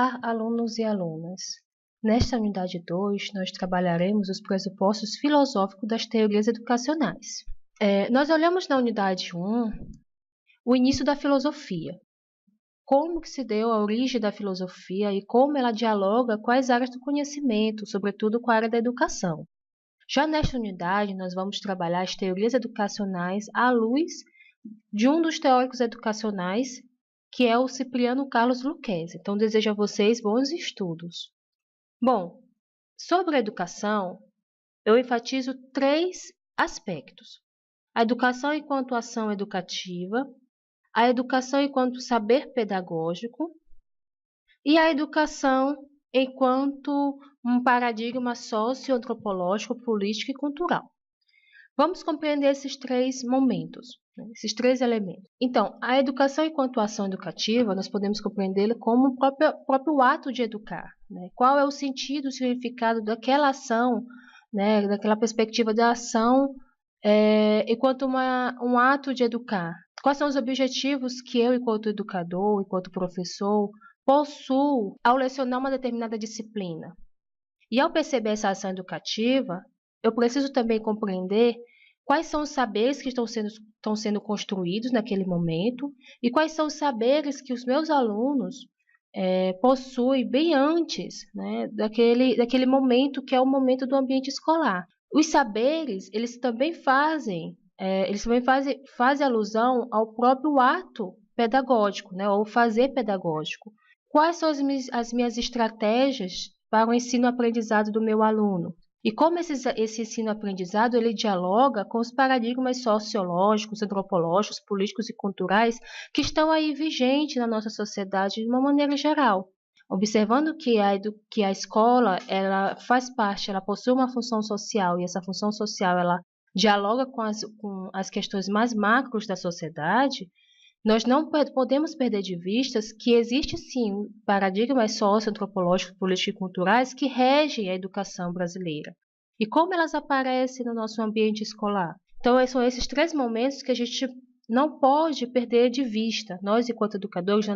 Olá, alunos e alunas! Nesta unidade 2, nós trabalharemos os pressupostos filosóficos das teorias educacionais. Nós olhamos na unidade 1 o início da filosofia, como que se deu a origem da filosofia e como ela dialoga com as áreas do conhecimento, sobretudo com a área da educação. Já nesta unidade, nós vamos trabalhar as teorias educacionais à luz de um dos teóricos educacionais, que é o Cipriano Carlos Lucchesi. Então, desejo a vocês bons estudos. Bom, sobre a educação, eu enfatizo 3 aspectos. A educação enquanto ação educativa, a educação enquanto saber pedagógico e a educação enquanto um paradigma socio-antropológico, político e cultural. Vamos compreender esses 3 momentos, esses 3 elementos. Então, a educação enquanto ação educativa, nós podemos compreendê-la como o próprio ato de educar. Qual é o sentido, o significado daquela ação, daquela perspectiva da ação, enquanto um ato de educar. Quais são os objetivos que eu, enquanto educador, enquanto professor, possuo ao lecionar uma determinada disciplina? E ao perceber essa ação educativa, eu preciso também compreender quais são os saberes que estão sendo construídos naquele momento e quais são os saberes que os meus alunos possuem bem antes, daquele momento que é o momento do ambiente escolar. Os saberes, eles também fazem alusão ao próprio ato pedagógico, ao fazer pedagógico. Quais são as minhas estratégias para o ensino-aprendizado do meu aluno? E como esse ensino-aprendizado ele dialoga com os paradigmas sociológicos, antropológicos, políticos e culturais que estão aí vigentes na nossa sociedade de uma maneira geral. Observando que a escola ela faz parte, ela possui uma função social e essa função social ela dialoga com as questões mais macros da sociedade, nós não podemos perder de vista que existe sim paradigmas socioantropológicos, políticos e culturais que regem a educação brasileira. E como elas aparecem no nosso ambiente escolar? Então, são esses 3 momentos que a gente não pode perder de vista. Nós, enquanto educadores,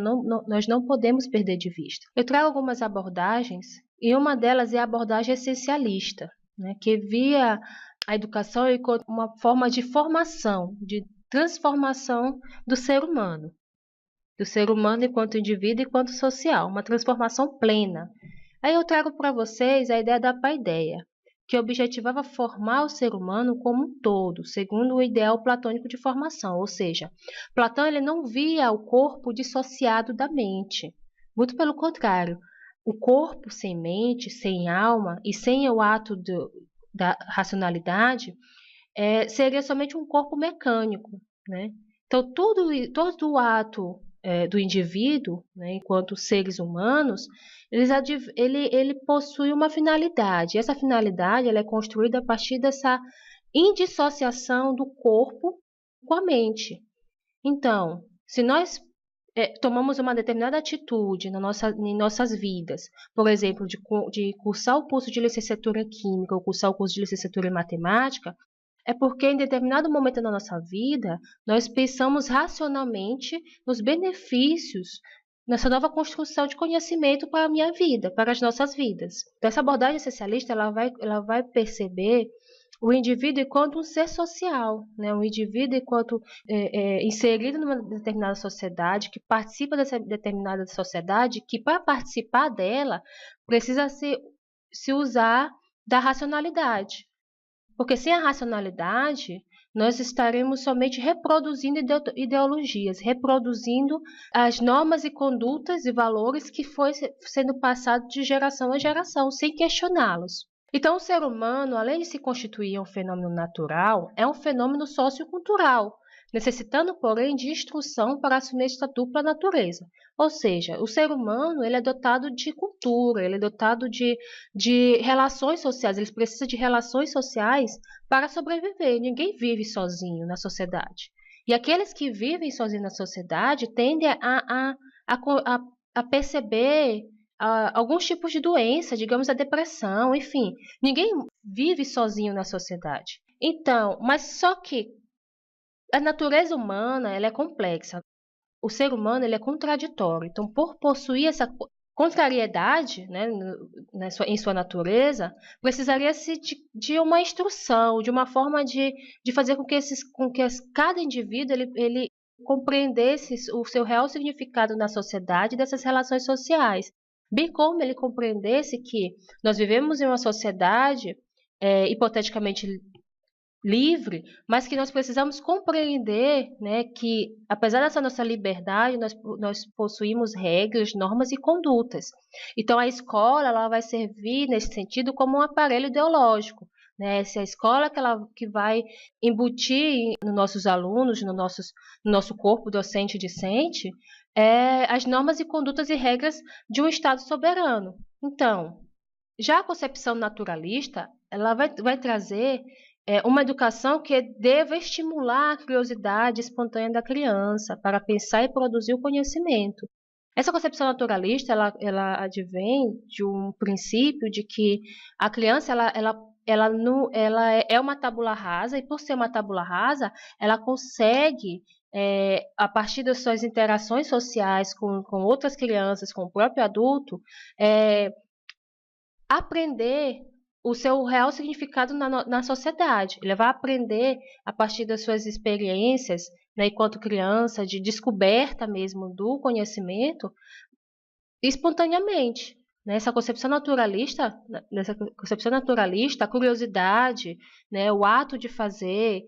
nós não podemos perder de vista. Eu trago algumas abordagens e uma delas é a abordagem essencialista, que via a educação enquanto uma forma de formação, de transformação do ser humano enquanto indivíduo e enquanto social, uma transformação plena. Aí eu trago para vocês a ideia da paideia, que objetivava formar o ser humano como um todo, segundo o ideal platônico de formação, ou seja, Platão ele não via o corpo dissociado da mente, muito pelo contrário, o corpo sem mente, sem alma e sem o ato da racionalidade seria somente um corpo mecânico, Então, todo o ato do indivíduo, enquanto seres humanos, ele possui uma finalidade. E essa finalidade ela é construída a partir dessa indissociação do corpo com a mente. Então, se nós tomamos uma determinada atitude em nossas vidas, por exemplo, de cursar o curso de licenciatura em Química ou cursar o curso de licenciatura em Matemática, é porque em determinado momento da nossa vida, nós pensamos racionalmente nos benefícios nessa nova construção de conhecimento para a minha vida, para as nossas vidas. Então, essa abordagem essencialista ela vai perceber o indivíduo enquanto um ser social, um indivíduo enquanto inserido numa determinada sociedade, que participa dessa determinada sociedade, que para participar dela precisa se usar da racionalidade. Porque sem a racionalidade, nós estaremos somente reproduzindo ideologias, reproduzindo as normas e condutas e valores que foi sendo passados de geração a geração, sem questioná-los. Então, o ser humano, além de se constituir um fenômeno natural, é um fenômeno sociocultural, necessitando, porém, de instrução para assumir esta dupla natureza. Ou seja, o ser humano ele é dotado de cultura, ele é dotado de relações sociais, ele precisa de relações sociais para sobreviver. Ninguém vive sozinho na sociedade. E aqueles que vivem sozinhos na sociedade tendem a perceber alguns tipos de doença, digamos a depressão, enfim. Ninguém vive sozinho na sociedade. Então, mas só que a natureza humana ela é complexa. O ser humano ele é contraditório. Então, por possuir essa contrariedade, né, em sua natureza, precisaria-se de uma instrução, de uma forma de fazer com que cada indivíduo ele compreendesse o seu real significado na sociedade dessas relações sociais, bem como ele compreendesse que nós vivemos em uma sociedade hipoteticamente livre, mas que nós precisamos compreender, né, que apesar dessa nossa liberdade, nós possuímos regras, normas e condutas. Então a escola ela vai servir nesse sentido como um aparelho ideológico, né? Essa é a escola que vai embutir nos nossos alunos, no nosso corpo docente e discente, as normas e condutas e regras de um Estado soberano. Então, já a concepção naturalista, ela vai trazer uma educação que deva estimular a curiosidade espontânea da criança para pensar e produzir o conhecimento. Essa concepção naturalista, ela advém de um princípio de que a criança, ela é uma tábula rasa, e por ser uma tábula rasa, ela consegue, a partir das suas interações sociais com outras crianças, com o próprio adulto, aprender o seu real significado na sociedade. Ele vai aprender a partir das suas experiências, né, enquanto criança, de descoberta mesmo do conhecimento, espontaneamente. Nessa concepção naturalista, a curiosidade, né, o ato de fazer,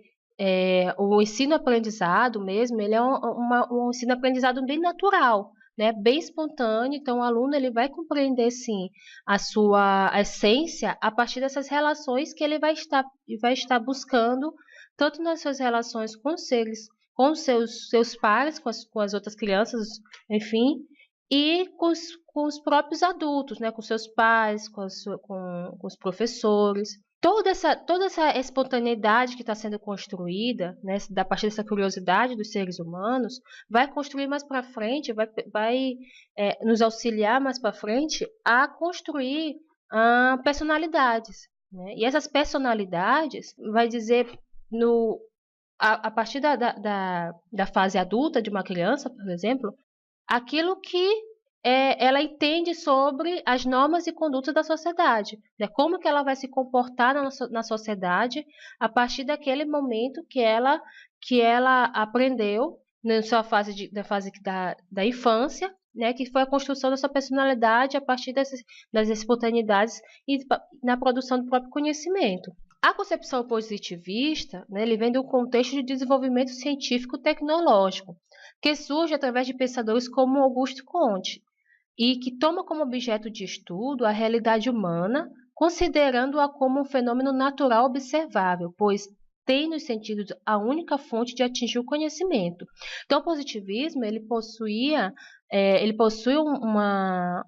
o ensino-aprendizado mesmo, ele é um ensino-aprendizado bem natural, né, bem espontâneo. Então o aluno ele vai compreender sim a sua essência a partir dessas relações que ele vai estar buscando, tanto nas suas relações com os seus pares, com as outras crianças, enfim, e com os próprios adultos, né, com seus pais, com os professores. Toda essa espontaneidade que está sendo construída, né, a partir dessa curiosidade dos seres humanos, vai construir mais para frente, vai nos auxiliar mais para frente a construir personalidades. Né? E essas personalidades vai dizer, a partir da fase adulta de uma criança, por exemplo, aquilo que ela entende sobre as normas e condutas da sociedade, né? Como que ela vai se comportar na sociedade a partir daquele momento que ela aprendeu na sua da fase da infância, né? Que foi a construção da sua personalidade a partir das espontaneidades e na produção do próprio conhecimento. A concepção positivista, né, ele vem de um contexto de desenvolvimento científico-tecnológico, que surge através de pensadores como Auguste Comte, e que toma como objeto de estudo a realidade humana, considerando-a como um fenômeno natural observável, pois tem nos sentidos a única fonte de atingir o conhecimento. Então, o positivismo ele possui uma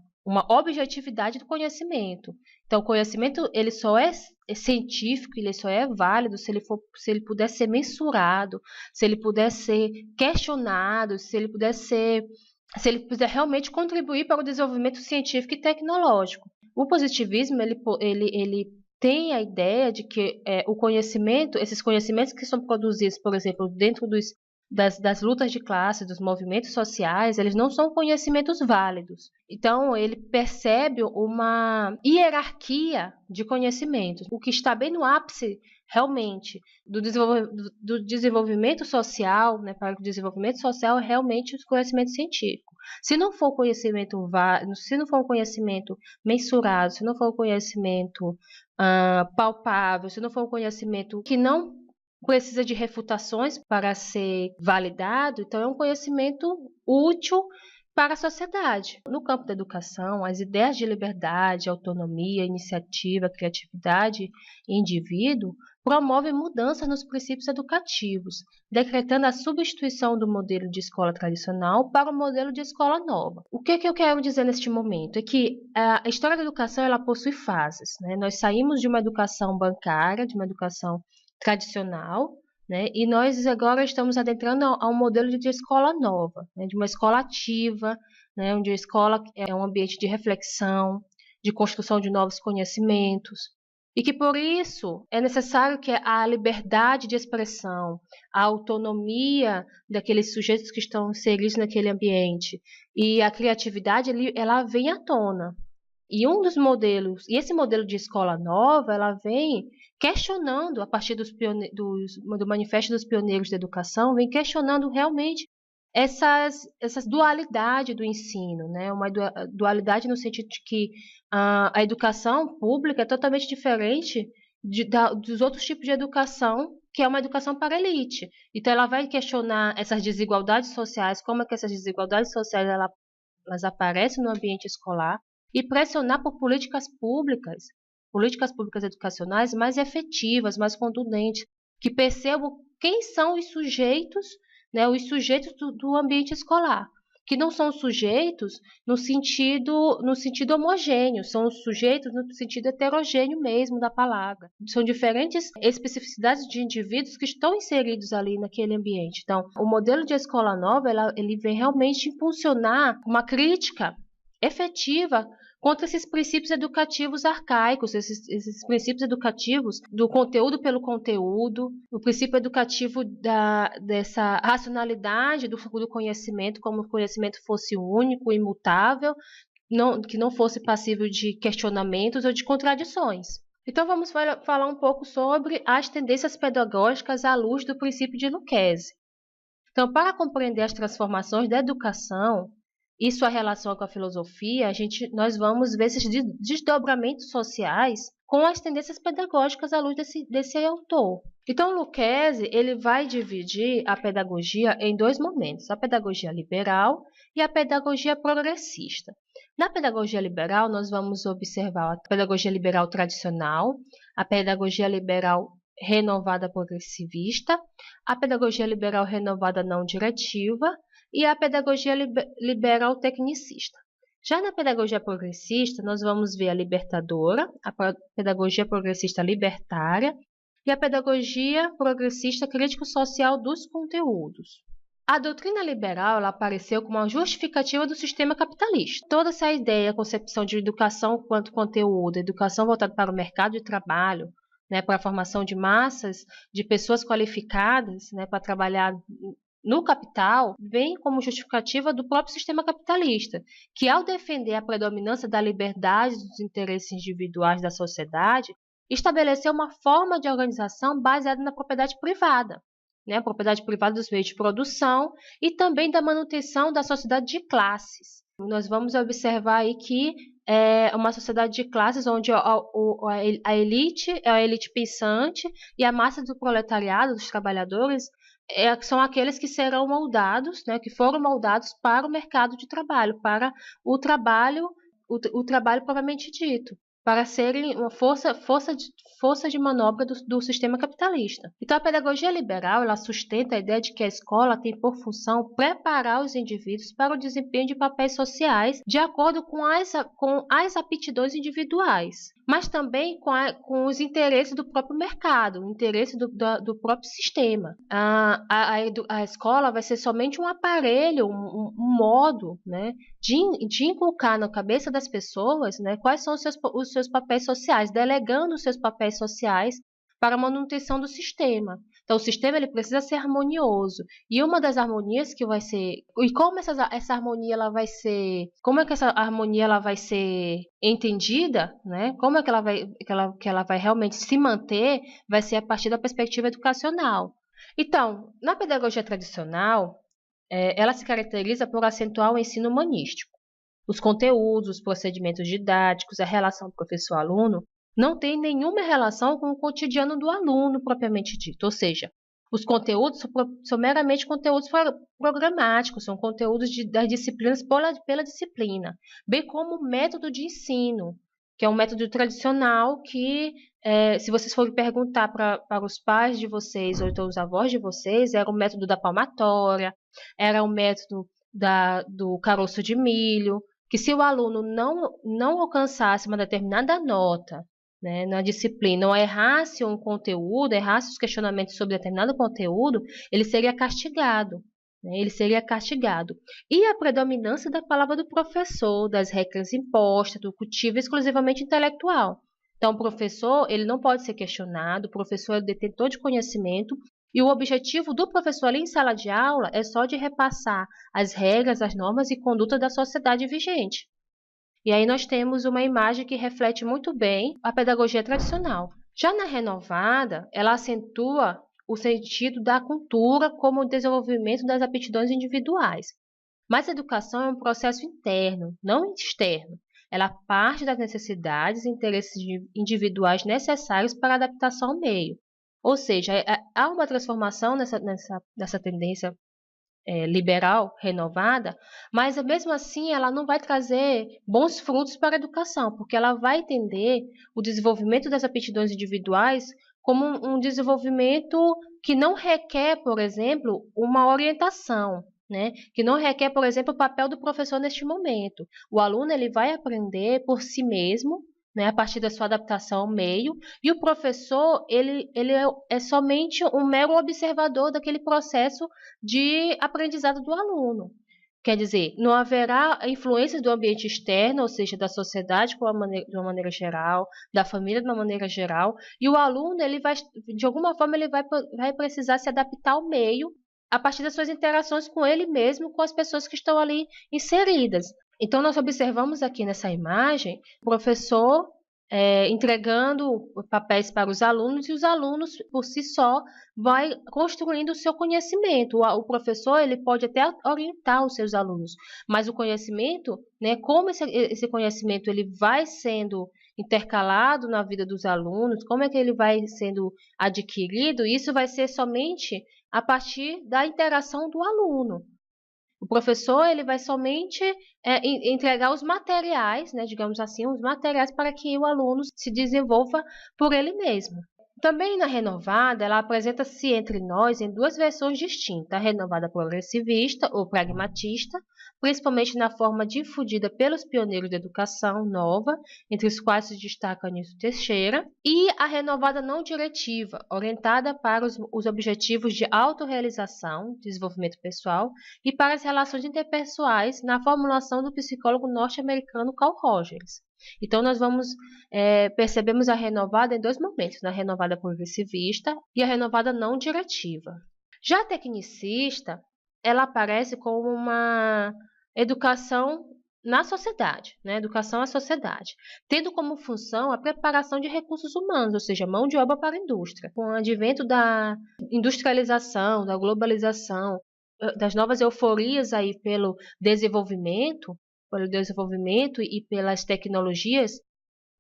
objetividade do conhecimento. Então, o conhecimento ele só é científico, ele só é válido se ele puder ser mensurado, se ele puder ser questionado, se ele puder realmente contribuir para o desenvolvimento científico e tecnológico. O positivismo ele tem a ideia de que o conhecimento, esses conhecimentos que são produzidos, por exemplo, dentro das lutas de classe, dos movimentos sociais, eles não são conhecimentos válidos. Então, ele percebe uma hierarquia de conhecimentos, o que está bem no ápice, realmente, do desenvolvimento social, né, para o desenvolvimento social, é realmente o conhecimento científico. Se não for conhecimento válido, se não for um conhecimento mensurado, se não for um conhecimento palpável, se não for um conhecimento que não precisa de refutações para ser validado, então é um conhecimento útil para a sociedade. No campo da educação, as ideias de liberdade, autonomia, iniciativa, criatividade e indivíduo promovem mudanças nos princípios educativos, decretando a substituição do modelo de escola tradicional para o modelo de escola nova. O que eu quero dizer neste momento é que a história da educação ela possui fases. Né? Nós saímos de uma educação bancária, de uma educação tradicional, né? E nós agora estamos adentrando a um modelo de escola nova, né? De uma escola ativa, né? Onde a escola é um ambiente de reflexão, de construção de novos conhecimentos. E que por isso é necessário que a liberdade de expressão, a autonomia daqueles sujeitos que estão inseridos naquele ambiente e a criatividade ela vem à tona. E um dos modelos, e esse modelo de escola nova, ela vem questionando, a partir do Manifesto dos Pioneiros da Educação, vem questionando realmente essas dualidades do ensino, né? Uma dualidade no sentido de que a educação pública é totalmente diferente dos outros tipos de educação, que é uma educação para a elite. Então, ela vai questionar essas desigualdades sociais, como é que essas desigualdades sociais elas aparecem no ambiente escolar, e pressionar por políticas públicas educacionais mais efetivas, mais contundentes, que percebam quem são os sujeitos, né, os sujeitos do ambiente escolar, que não são sujeitos no sentido homogêneo, são sujeitos no sentido heterogêneo mesmo da palavra. São diferentes especificidades de indivíduos que estão inseridos ali naquele ambiente. Então, o modelo de escola nova, ele vem realmente impulsionar uma crítica efetiva contra esses princípios educativos arcaicos, esses princípios educativos do conteúdo pelo conteúdo, o princípio educativo dessa racionalidade do conhecimento, como o conhecimento fosse único, imutável, que não fosse passível de questionamentos ou de contradições. Então vamos falar um pouco sobre as tendências pedagógicas à luz do princípio de Lucchese. Então, para compreender as transformações da educação e sua relação com a filosofia, nós vamos ver esses desdobramentos sociais com as tendências pedagógicas à luz desse autor. Então, Lucchese ele vai dividir a pedagogia em dois momentos, a pedagogia liberal e a pedagogia progressista. Na pedagogia liberal, nós vamos observar a pedagogia liberal tradicional, a pedagogia liberal renovada progressivista, a pedagogia liberal renovada não diretiva e a pedagogia liberal tecnicista. Já na pedagogia progressista, nós vamos ver a libertadora, a pedagogia progressista libertária e a pedagogia progressista crítico-social dos conteúdos. A doutrina liberal ela apareceu como uma justificativa do sistema capitalista. Toda essa ideia, a concepção de educação quanto conteúdo, educação voltada para o mercado de trabalho, né, para a formação de massas, de pessoas qualificadas, né, para trabalhar no capital, vem como justificativa do próprio sistema capitalista, que ao defender a predominância da liberdade dos interesses individuais da sociedade, estabeleceu uma forma de organização baseada na propriedade privada, né, a propriedade privada dos meios de produção e também da manutenção da sociedade de classes. Nós vamos observar aí que é uma sociedade de classes onde a elite é a elite pensante e a massa do proletariado, dos trabalhadores, são aqueles que serão moldados, né, que foram moldados para o mercado de trabalho, para o trabalho propriamente dito, para serem uma força de manobra do sistema capitalista. Então, a pedagogia liberal ela sustenta a ideia de que a escola tem por função preparar os indivíduos para o desempenho de papéis sociais de acordo com as aptidões individuais, mas também com os interesses do próprio mercado, o interesse do próprio sistema. A escola vai ser somente um aparelho, um modo, né, de inculcar na cabeça das pessoas, né, quais são os seus papéis sociais, delegando os seus papéis sociais para a manutenção do sistema. Então, o sistema ele precisa ser harmonioso. E uma das harmonias que vai ser... E como essa harmonia ela vai ser... Como é que essa harmonia ela vai ser entendida, né? Como é que ela vai realmente se manter, vai ser a partir da perspectiva educacional. Então, na pedagogia tradicional, ela se caracteriza por acentuar o ensino humanístico. Os conteúdos, os procedimentos didáticos, a relação professor-aluno não tem nenhuma relação com o cotidiano do aluno propriamente dito, ou seja, os conteúdos são meramente conteúdos programáticos, são conteúdos das disciplinas pela disciplina, bem como o método de ensino, que é um método tradicional que, se vocês forem perguntar para os pais de vocês ou então os avós de vocês, era o método da palmatória, era o método do caroço de milho, que se o aluno não alcançasse uma determinada nota, né, na disciplina, ou errasse um conteúdo, errasse os questionamentos sobre determinado conteúdo, ele seria castigado. Né, ele seria castigado. E a predominância da palavra do professor, das regras impostas, do cultivo exclusivamente intelectual. Então, o professor, ele não pode ser questionado, o professor é o detentor de conhecimento, e o objetivo do professor ali em sala de aula é só de repassar as regras, as normas e conduta da sociedade vigente. E aí nós temos uma imagem que reflete muito bem a pedagogia tradicional. Já na renovada, ela acentua o sentido da cultura como o desenvolvimento das aptidões individuais. Mas a educação é um processo interno, não externo. Ela parte das necessidades e interesses individuais necessários para a adaptação ao meio. Ou seja, há uma transformação nessa tendência liberal, renovada, mas mesmo assim ela não vai trazer bons frutos para a educação, porque ela vai entender o desenvolvimento das aptidões individuais como um desenvolvimento que não requer, por exemplo, uma orientação, né? Que não requer, por exemplo, o papel do professor neste momento. O aluno ele vai aprender por si mesmo, né, a partir da sua adaptação ao meio, e o professor ele é somente um mero observador daquele processo de aprendizado do aluno. Quer dizer, não haverá influências do ambiente externo, ou seja, da sociedade de uma maneira geral, da família de uma maneira geral, e o aluno, ele vai, de alguma forma, ele vai precisar se adaptar ao meio a partir das suas interações com ele mesmo, com as pessoas que estão ali inseridas. Então, nós observamos aqui nessa imagem o professor entregando papéis para os alunos e os alunos, por si só, vai construindo o seu conhecimento. O professor ele pode até orientar os seus alunos, mas o conhecimento, né, como esse conhecimento ele vai sendo intercalado na vida dos alunos, como é que ele vai sendo adquirido, isso vai ser somente a partir da interação do aluno. O professor ele vai somente entregar os materiais, né, digamos assim, os materiais para que o aluno se desenvolva por ele mesmo. Também na renovada, ela apresenta-se entre nós em duas versões distintas, a renovada progressivista ou pragmatista, principalmente na forma difundida pelos pioneiros da educação nova, entre os quais se destaca Nilson Teixeira, e a renovada não diretiva, orientada para os objetivos de autorrealização, desenvolvimento pessoal, e para as relações interpessoais, na formulação do psicólogo norte-americano Carl Rogers. Então, nós percebemos a renovada em dois momentos, na renovada progressivista e a renovada não diretiva. Já a tecnicista, ela aparece como uma educação na sociedade, né? Educação à sociedade, tendo como função a preparação de recursos humanos, ou seja, mão de obra para a indústria. Com o advento da industrialização, da globalização, das novas euforias aí pelo desenvolvimento e pelas tecnologias,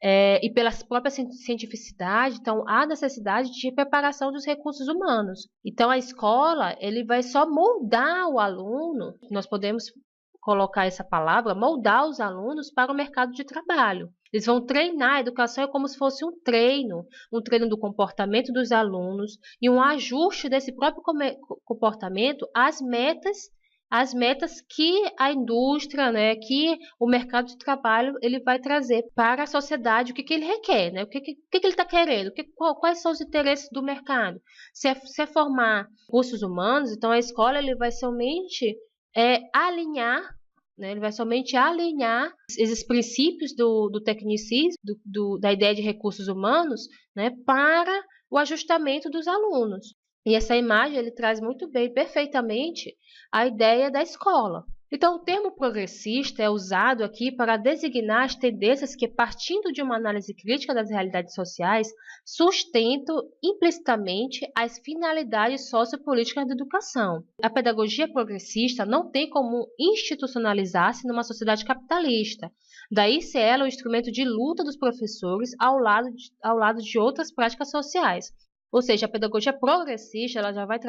e pela própria cientificidade, então há necessidade de preparação dos recursos humanos. Então a escola ele vai só moldar o aluno, nós podemos colocar essa palavra, moldar os alunos para o mercado de trabalho. Eles vão treinar, a educação é como se fosse um treino do comportamento dos alunos e um ajuste desse próprio comportamento às metas que a indústria, né, que o mercado de trabalho ele vai trazer para a sociedade, o que ele requer, né, o que ele está querendo, quais são os interesses do mercado. Se é formar recursos humanos, então a escola ele vai somente alinhar, né, ele vai somente alinhar esses princípios do tecnicismo, da ideia de recursos humanos, né, para o ajustamento dos alunos. E essa imagem ele traz muito bem, perfeitamente, a ideia da escola. Então, o termo progressista é usado aqui para designar as tendências que, partindo de uma análise crítica das realidades sociais, sustentam implicitamente as finalidades sociopolíticas da educação. A pedagogia progressista não tem como institucionalizar-se numa sociedade capitalista. Daí ser ela um instrumento de luta dos professores ao lado de outras práticas sociais. Ou seja, a pedagogia progressista ela já vai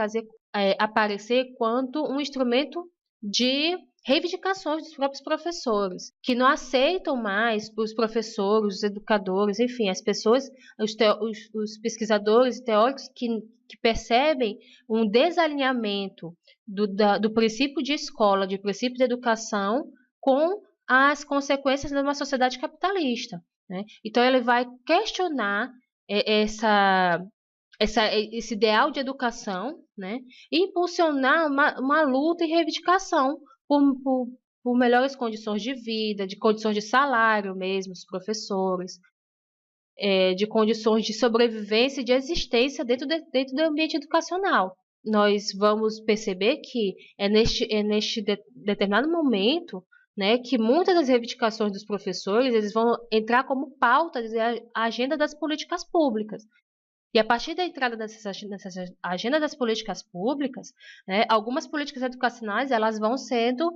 aparecer quanto um instrumento de reivindicações dos próprios professores, que não aceitam mais os professores, os educadores, enfim, as pessoas, os pesquisadores e teóricos que percebem um desalinhamento do princípio de escola, de princípio de educação, com as consequências de uma sociedade capitalista, né? Então, ele vai questionar esse ideal de educação, né, e impulsionar uma luta e reivindicação por melhores condições de vida, de condições de salário mesmo, dos professores. de condições de sobrevivência e de existência dentro do ambiente educacional. Nós vamos perceber que é neste determinado momento, né, que muitas das reivindicações dos professores eles vão entrar como pauta da agenda das políticas públicas. E a partir da entrada nessa agenda das políticas públicas, né, algumas políticas educacionais elas vão sendo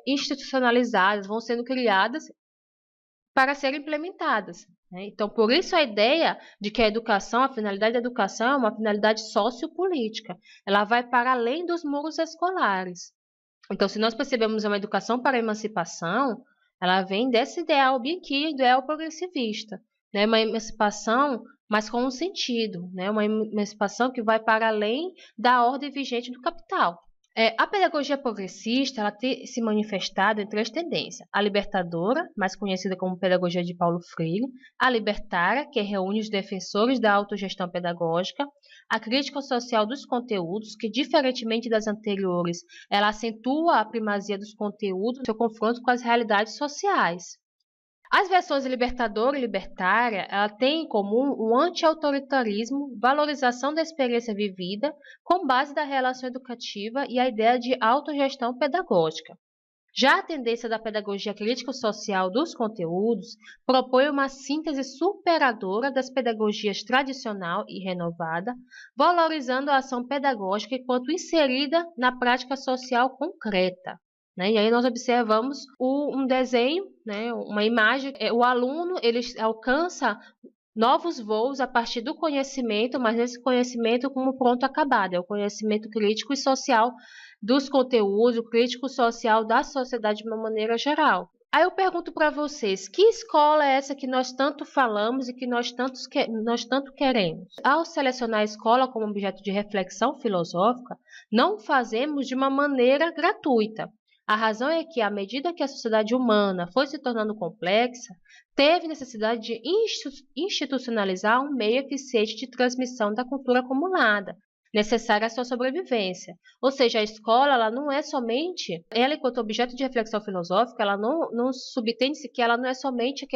institucionalizadas, vão sendo criadas para serem implementadas, né? Então, por isso a ideia de que a finalidade da educação é uma finalidade sociopolítica. Ela vai para além dos muros escolares. Então, se nós percebemos uma educação para a emancipação, ela vem desse ideal Bianchi, ideal progressivista, né? Uma emancipação, mas com um sentido, né? Uma emancipação que vai para além da ordem vigente do capital. A pedagogia progressista ela tem se manifestado em três tendências: a libertadora, mais conhecida como pedagogia de Paulo Freire; a libertária, que reúne os defensores da autogestão pedagógica; a crítica social dos conteúdos, que, diferentemente das anteriores, ela acentua a primazia dos conteúdos no seu confronto com as realidades sociais. As versões libertadora e libertária, ela têm em comum o anti-autoritarismo, valorização da experiência vivida, com base da relação educativa e a ideia de autogestão pedagógica. Já a tendência da pedagogia crítico-social dos conteúdos propõe uma síntese superadora das pedagogias tradicional e renovada, valorizando a ação pedagógica enquanto inserida na prática social concreta. Né? E aí nós observamos um desenho, né? Uma imagem, o aluno ele alcança novos voos a partir do conhecimento, mas esse conhecimento como pronto acabado, é o conhecimento crítico e social dos conteúdos, o crítico social da sociedade de uma maneira geral. Aí eu pergunto para vocês, que escola é essa que nós tanto falamos e que nós tanto queremos? Ao selecionar a escola como objeto de reflexão filosófica, não fazemos de uma maneira gratuita. A razão é que, à medida que a sociedade humana foi se tornando complexa, teve necessidade de institucionalizar um meio eficiente de transmissão da cultura acumulada, necessária à sua sobrevivência. Ou seja, a escola ela não é somente, ela enquanto objeto de reflexão filosófica, ela não subtende-se que ela não é somente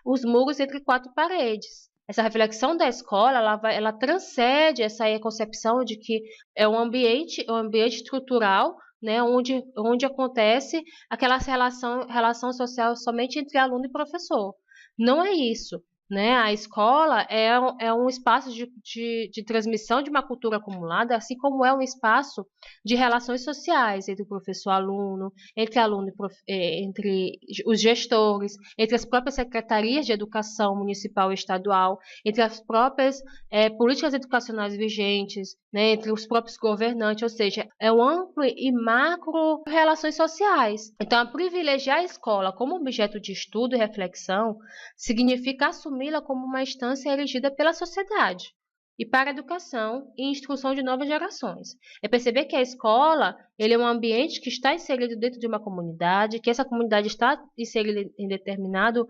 os muros entre quatro paredes. Essa reflexão da escola, ela transcende essa concepção de que é um ambiente estrutural, né, onde acontece aquela relação social somente entre aluno e professor. Não é isso. Né? A escola é um espaço de transmissão de uma cultura acumulada, assim como é um espaço de relações sociais entre o professor e aluno, entre aluno entre os gestores, entre as próprias secretarias de educação municipal e estadual, entre as próprias políticas educacionais vigentes, né? Entre os próprios governantes, ou seja, é um amplo e macro relações sociais. Então, privilegiar a escola como objeto de estudo e reflexão significa assumi-la como uma instância erigida pela sociedade e para a educação e instrução de novas gerações. É perceber que a escola ele é um ambiente que está inserido dentro de uma comunidade, que essa comunidade está inserida em determinado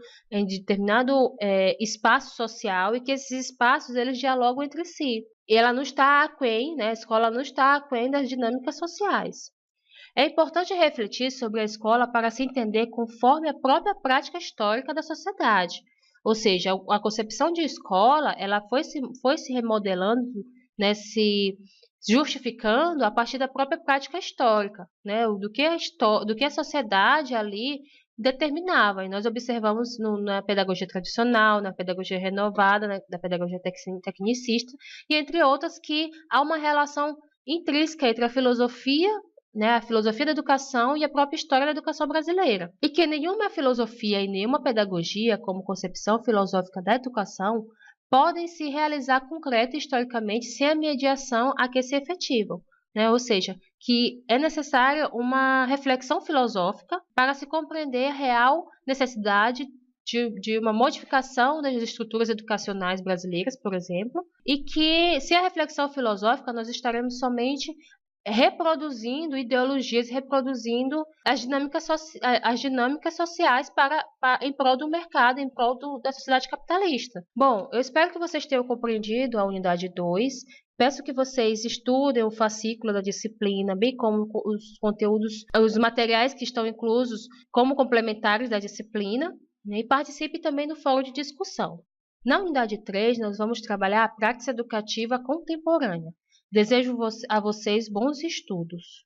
espaço social e que esses espaços eles dialogam entre si. E ela não está aquém, né? A escola não está aquém das dinâmicas sociais. É importante refletir sobre a escola para se entender conforme a própria prática histórica da sociedade. Ou seja, a concepção de escola ela foi se remodelando, né, se justificando a partir da própria prática histórica, né, do que a sociedade ali determinava. E nós observamos na pedagogia tradicional, na pedagogia renovada, na pedagogia tecnicista, e entre outras que há uma relação intrínseca entre a filosofia, né, a filosofia da educação e a própria história da educação brasileira. E que nenhuma filosofia e nenhuma pedagogia, como concepção filosófica da educação, podem se realizar concreta historicamente sem a mediação a que se efetivam. Né? Ou seja, que é necessária uma reflexão filosófica para se compreender a real necessidade de uma modificação das estruturas educacionais brasileiras, por exemplo, e que, sem a reflexão filosófica, nós estaremos somente reproduzindo ideologias, reproduzindo as dinâmicas sociais em prol do mercado, em prol da sociedade capitalista. Bom, eu espero que vocês tenham compreendido a unidade 2. Peço que vocês estudem o fascículo da disciplina, bem como os conteúdos, os materiais que estão inclusos como complementares da disciplina, né, e participe também do fórum de discussão. Na unidade 3, nós vamos trabalhar a prática educativa contemporânea. Desejo a vocês bons estudos.